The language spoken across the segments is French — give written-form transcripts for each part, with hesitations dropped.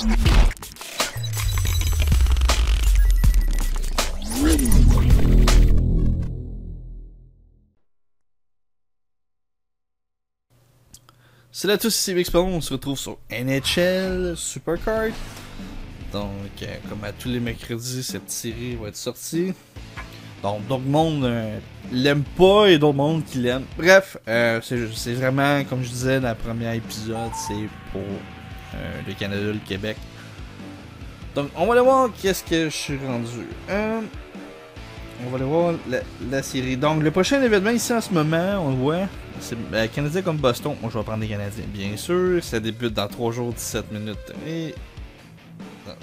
Salut à tous, ici Bixpon, on se retrouve sur NHL Supercard. Donc, comme à tous les mercredis, cette série va être sortie. Donc, d'autres monde l'aiment pas et d'autres monde qui l'aiment. Bref, c'est vraiment, comme je disais dans le premier épisode, c'est pour le Canada, le Québec. Donc, on va aller voir qu'est-ce que je suis rendu. On va aller voir la série. Donc, le prochain événement ici en ce moment, on le voit. C'est Canadien comme Boston. Moi, je vais prendre les Canadiens, bien sûr. Ça débute dans 3 jours, 17 minutes. Et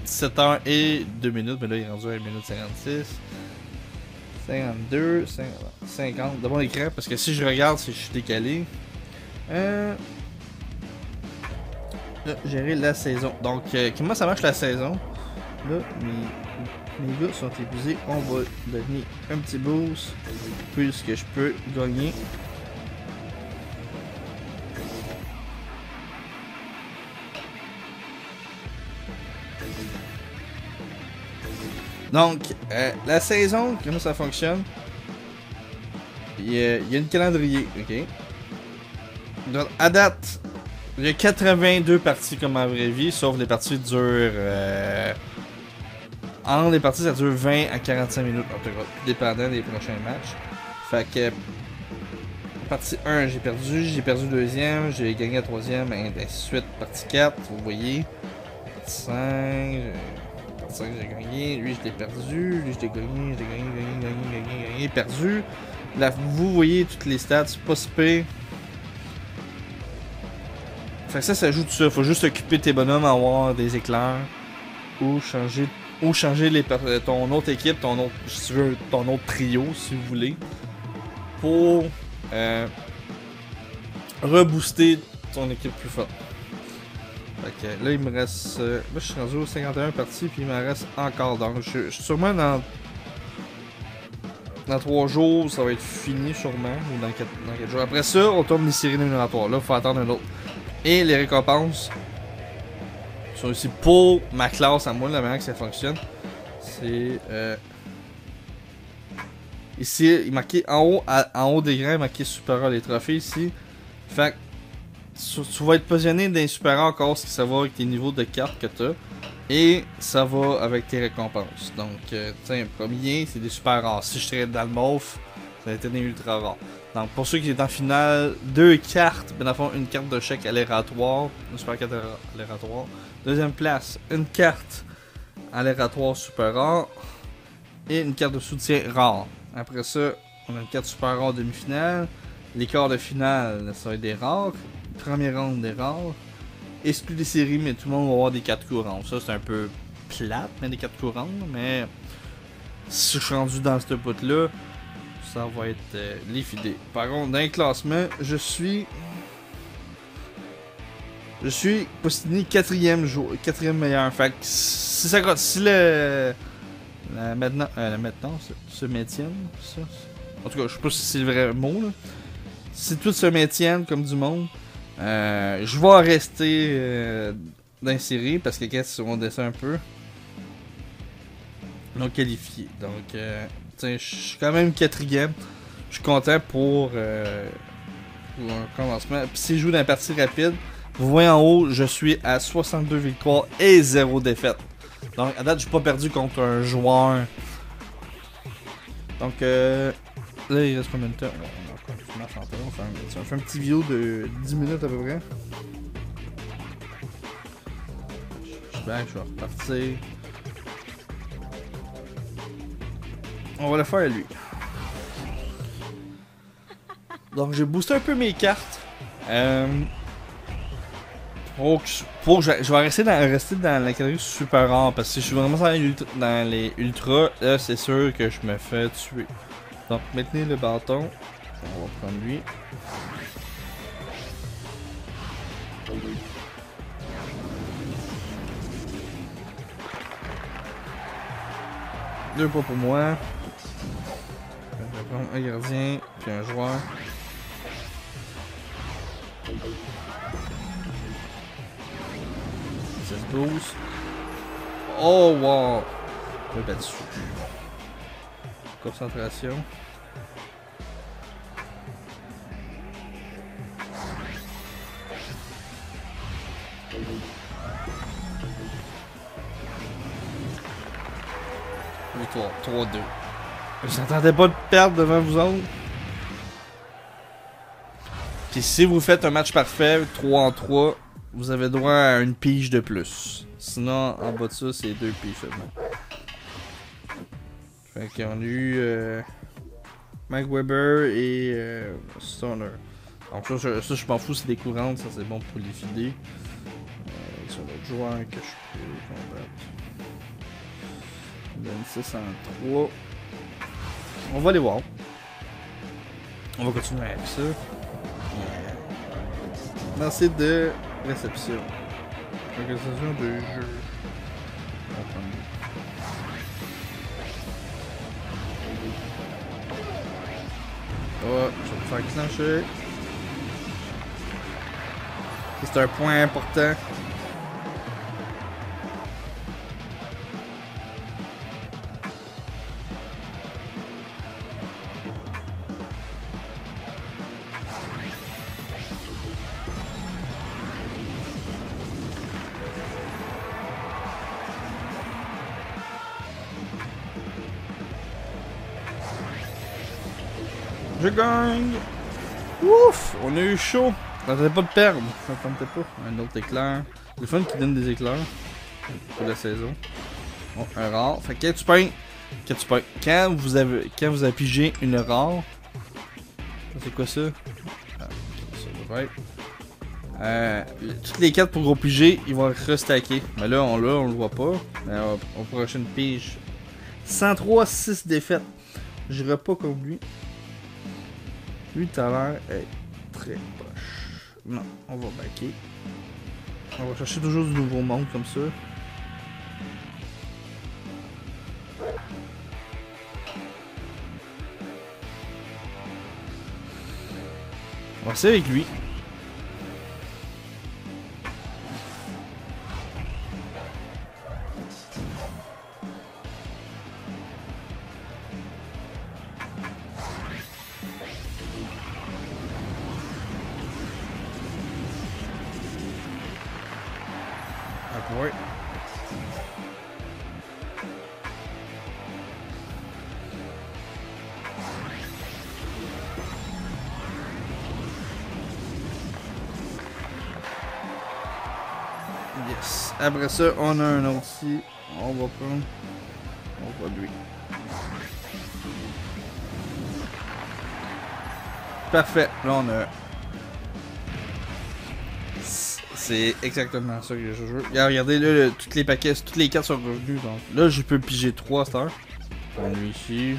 17 heures et 2 minutes. Mais là, il est rendu à 1 minute 56. 52, 50. D'abord l'écran, parce que si je regarde, si je suis décalé. Là, gérer la saison. Donc, comment ça marche la saison? Là, mes gars sont épuisés. On va donner un petit boost. Puisque je peux gagner. Donc, la saison, comment ça fonctionne? Il y a une calendrier, ok? Donc, à date, il y a 82 parties comme en vraie vie, sauf les parties durent... entre les parties, ça dure 20 à 45 minutes, en tout cas, dépendant des prochains matchs. Fait que... Partie 1, j'ai perdu le deuxième, j'ai gagné la troisième, et ainsi de suite. Partie 4, vous voyez. Partie 5... Ça que j'ai gagné, lui je l'ai perdu, lui je l'ai gagné, perdu. Là, vous voyez toutes les stats, c'est pas si pire. Fait que ça joue tout ça, faut juste occuper tes bonhommes à avoir des éclairs. Ou changer ton autre équipe, si tu veux, ton autre trio, si vous voulez. Pour rebooster ton équipe plus forte. Fait que là, il me reste. Là, je suis rendu aux 51 parties, puis il me reste encore. Donc, je suis sûrement dans 3 jours, ça va être fini, sûrement. Ou dans 4 jours. Après ça, on tourne les séries éliminatoires. Là, il faut attendre un autre. Et les récompenses sont aussi pour ma classe à moi, la manière que ça fonctionne. C'est. Ici, il est marqué en haut des grains, il est marqué supérieur les trophées ici. Fait que. Tu vas être positionné dans les super rares encore, ce qui ça va avec tes niveaux de cartes que tu as. Et ça va avec tes récompenses. Donc, tiens, premier, c'est des super rares. Si je serais dans le mauve, ça va être des ultra rares. Donc, pour ceux qui sont en finale, 2 cartes, ben dans le fond, une carte de chèque aléatoire, une super carte aléatoire. Deuxième place, une carte aléatoire super rare. Et une carte de soutien rare. Après ça, on a une carte super rare demi-finale. Les quarts de finale, ça va être des rares. Première ronde des rares. Exclu des séries, mais tout le monde va avoir des 4 courantes. Ça, c'est un peu plate, mais des 4 courantes. Mais si je suis rendu dans cette bout-là, ça va être les fidèles. Par contre, dans le classement, je suis positionné 4ème meilleur. Fait que si maintenant se maintiennent, ça. En tout cas, je sais pas si c'est le vrai mot, là. Si tout se maintienne comme du monde, je vais rester dans la série parce que qu'est-ce qu'on descend un peu. Non qualifié. Donc, je suis quand même 4ème. Je suis content pour un commencement. Puis si je joue dans la partie rapide, vous voyez en haut, je suis à 62 victoires et 0 défaites. Donc, à date, je suis pas perdu contre un joueur. Donc, là, il reste combien de temps? On fait un petit vidéo de 10 minutes à peu près. Je vais repartir. On va le faire à lui. Donc j'ai boosté un peu mes cartes. Je vais rester dans la catégorie super rare. Parce que si je suis vraiment dans les ultras, là c'est sûr que je me fais tuer. Donc maintenez le bâton. On va prendre lui. Deux points pour moi. Je vais prendre un gardien, puis un joueur. 12. Oh wow! Je vais battu. Concentration. Victoire, 3-2. Je n'attendais pas de perdre devant vous autres. Puis si vous faites un match parfait, 3 en 3, vous avez droit à une pige de plus. Sinon, en bas de ça, c'est 2 piges seulement. Fait qu'on a eu Mike Weber et Stoner. Donc ça je m'en fous, c'est des courantes, ça c'est bon pour les filer. Sur l'autre joueur que je peux combattre. 26 en 3. On va les voir. On va continuer avec ça. Lancer de réception. Organisation de jeu. Oh, je vais me faire clencher. C'est un point important. Je gagne! Ouf! On a eu chaud! Ça tentait pas de perdre. Ça tentait pas. Un autre éclair. C'est le fun qui donne des éclairs. Pour la saison. Bon, un rare. Fait que quand vous avez pigé une rare. C'est quoi ça? Ah, ça va être. Toutes les cartes pour gros piger, ils vont restacker. Mais là, on le voit pas. Mais on prochaine pige. 103, 6 défaites. J'irai pas comme lui. Lui, t'as l'air être très poche. Non, on va backer. On va chercher toujours du nouveau monde comme ça. On va essayer avec lui. Ouais. Yes. Après ça, on a un autre ici. On va prendre. On va lui. Parfait. Là, on a. C'est exactement ça que je joue. Regardez là, toutes les paquets, toutes les cartes sont revenues. Donc là, je peux piger 3 à cette heure. On lui ici.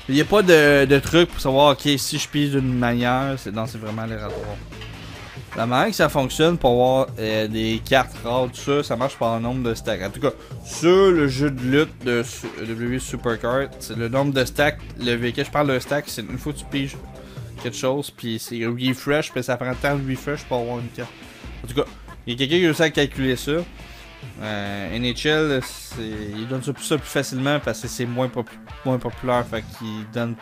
Il n'y a pas de truc pour savoir, ok, si je pige d'une manière, c'est vraiment aléatoire. La manière que ça fonctionne pour avoir des cartes rares, tout ça, ça marche par le nombre de stacks. En tout cas, sur le jeu de lutte de WWE Supercard, c'est le nombre de stacks. Quand je parle de stack, c'est une fois que tu piges quelque chose, puis c'est refresh, puis ça prend tant de refresh pour avoir une carte. En tout cas, il y a quelqu'un qui a réussi à calculer ça. NHL, il donne ça plus facilement parce que c'est moins populaire, fait qu'il donne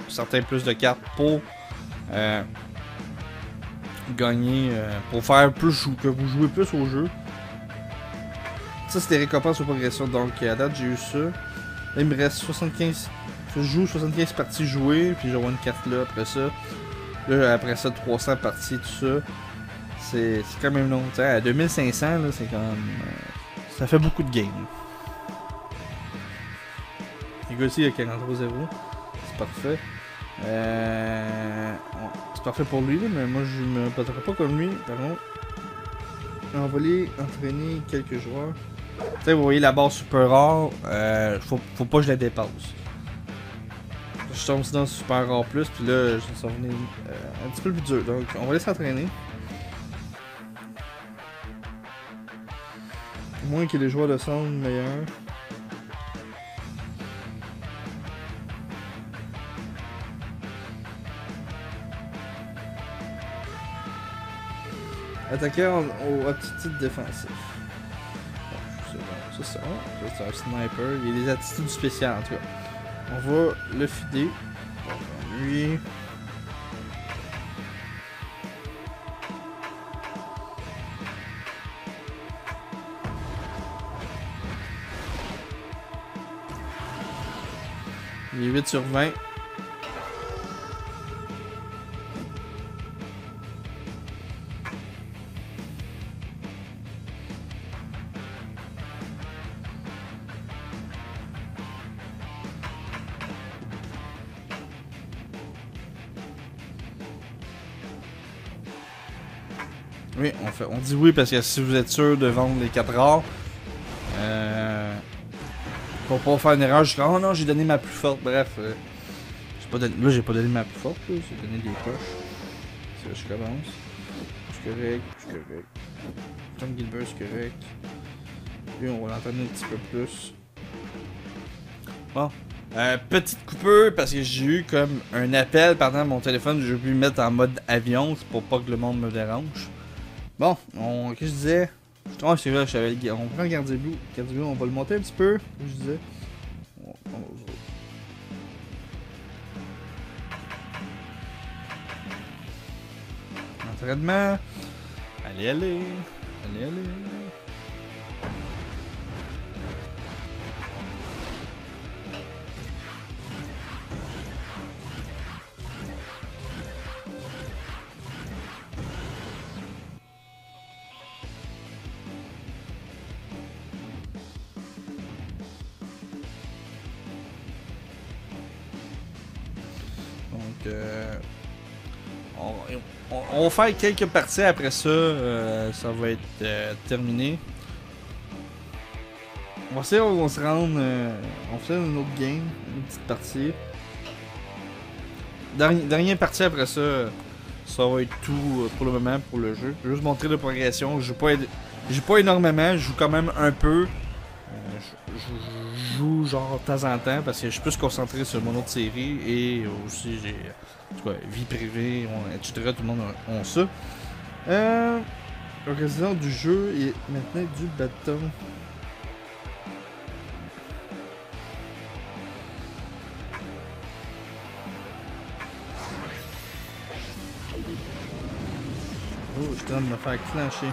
certains plus de cartes pour gagner, pour faire plus que vous jouez plus au jeu. Ça, c'est des récompenses aux progressions. Donc, à date, j'ai eu ça. Là, il me reste 75. Je joue 75 parties jouées, puis j'aurai une carte là après ça. Là, après ça, 300 parties, tout ça. C'est quand même long. T'sais, à 2500, là, c'est quand même. Ça fait beaucoup de games. Le gars aussi, il a 43-0. C'est parfait. C'est parfait pour lui, là, mais moi, je me battrai pas comme lui. Par contre, on va aller entraîner quelques joueurs. T'sais, vous voyez la barre super rare. Faut pas que je la dépasse. Je tombe dans super rare plus, puis là, je vais s'en venir un petit peu plus dur. Donc, on va aller s'entraîner. Au moins que les joueurs de centre meilleurs. Attaquant au aptitude défensif. C'est bon, ça c'est bon. C'est un sniper. Il y a des attitudes spéciales en tout cas. On va le fider. Lui. Il est 8 sur 20. Oui, on dit oui parce que si vous êtes sûr de vendre les 4 rares, pour pas faire une erreur, je dis oh non, j'ai donné ma plus forte. Bref, là j'ai pas donné ma plus forte, j'ai donné des poches. C'est là que je commence. C'est correct, c'est correct. Tom Gilbert, c'est correct. Lui, on va l'entendre un petit peu plus. Bon. Petite coupure parce que j'ai eu comme un appel pendant mon téléphone, j'ai pu le mettre en mode avion, c'est pour pas que le monde me dérange. Bon, qu'est-ce que je disais? Oh, c'est vrai, on prend le gardien bleu. On va le monter un petit peu. Je disais. Entraînement. Allez. Donc, on va faire quelques parties après ça. Ça va être terminé. On va essayer on se rendre. On fait une autre game, une petite partie. Dernière partie après ça. Ça va être tout pour le moment pour le jeu. Je vais juste montrer la progression. Je joue pas énormément, je joue quand même un peu. Je joue genre de temps en temps parce que je suis plus concentré sur mon autre série et aussi j'ai en tout cas, vie privée, etc. Tout le monde a ça. L'organisation du jeu est maintenant du bâton. Oh, je suis en train de me faire clencher.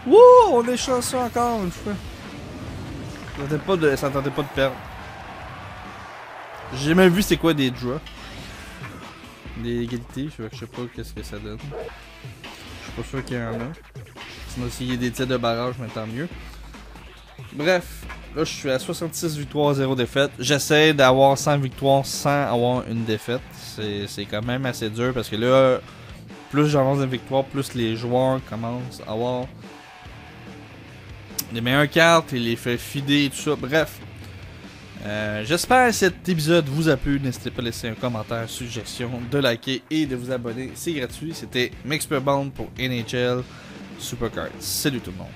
Wouh! On est chanceux encore une fois. Ça tentait pas de perdre. J'ai même vu c'est quoi des draws. Des égalités, je sais pas qu'est-ce que ça donne. Je suis pas sûr qu'il y en a. Sinon s'il y a des tirs de barrage, mais tant mieux. Bref, là je suis à 66 victoires, 0 défaites. J'essaie d'avoir 100 victoires sans avoir une défaite. C'est quand même assez dur parce que là, plus j'avance de victoires, plus les joueurs commencent à avoir les meilleures cartes et les fait fider et tout ça. Bref, j'espère que cet épisode vous a plu. N'hésitez pas à laisser un commentaire, suggestion, de liker et de vous abonner. C'est gratuit. C'était Mixperbound pour NHL Supercards. Salut tout le monde.